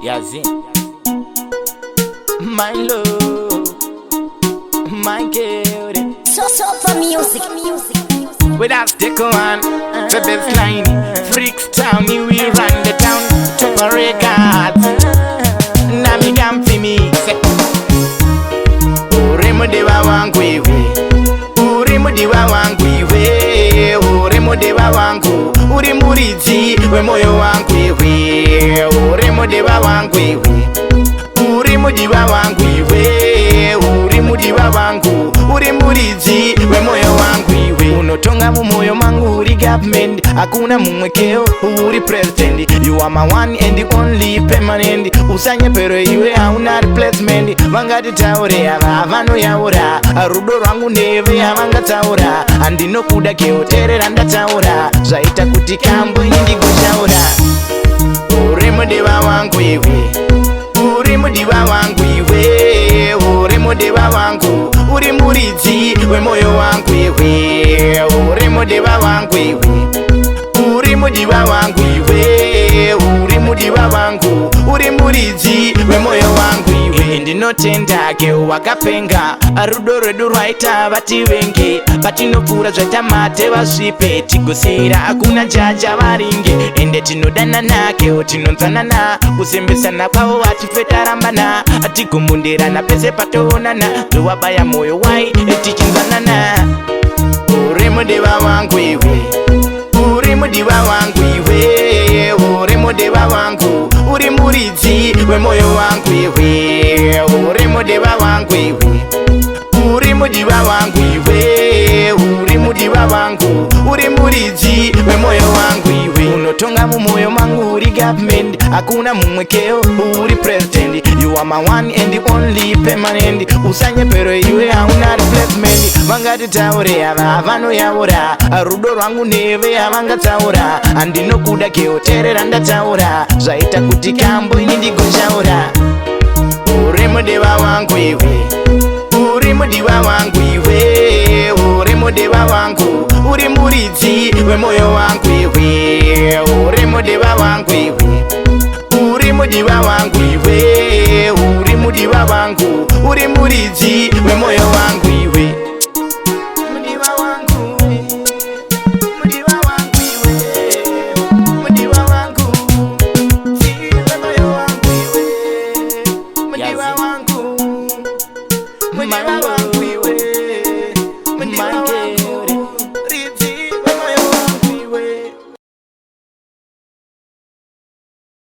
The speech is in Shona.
Yazin, my love, my girl. So for music. With us take one, the best line. Freaks town, we run the town. Chopper records, Nami come for me. Uremo dewa wangu iwe, uremo dewa wangu iwe, uremo dewa wangu, uri muridzi we moyo wangu iwe, uremo dewa wangu iwe, uri mudiwa wangu iwe, uri mudiwa wangu, uri muridzi we moyo wangu iwe. Unotonga mu moyo mangu uri government, hakuna mumwekeo uri president. You are my one and the only permanent. Usanye pero iwe hauna replacement. Vangati taure ava vano yaura, rudo rwangu neve avanga taura, andino kuda keoterera ndataura, zvaita kuti kambo ini ndigoshaura. Uremo deva wangu iwe, urimo diva wangu iwe, urimo deva wangu, uri muridzi we moyo wangu iwe, urimo deva wangu iwe, urimo diva wangu iwe, urimo diva wangu, uri muridzi we moyo wangu iwe. Ndinotenda ke wakapenga, rudo rwedu rwaita vati venge, patinopfuura zvaita mate vasvipe, tigosira hakuna jaja varinge, ende tinodanana kewo tinonzanana, kusembesana kwavo vatifetarambana, atigomundirana pese patoonana, ndowabaya moyo wai tichinzanana. Uremo deva wangu iwe, uremo diva wangu iwe, uremo deva wangu, uri muridzi we moyo wangu iwe, uremo deva wangu iwe, uri mudiva wangu iwe, uri mudiva wangu, uri muridzi we moyo wangu iwe. Unotonga mu moyo mangu uri government, hakuna mumwekeo uri president. You are my one and the only permanent. Usanye pero iwe hauna replacement. Vangati taure ava vano yaura, rudo rwangu neve avanga taura, andino kuda keoterera ndataura, zvaita kuti kambo ini ndigoshaura. Uremo deva wangu iwe, urimo diva wangu iwe, urimo deva wangu, uri muridzi we moyo wangu iwe, urimo deva wangu iwe, urimo diva wangu iwe, urimo diva wangu, uri muridzi we moyo wangu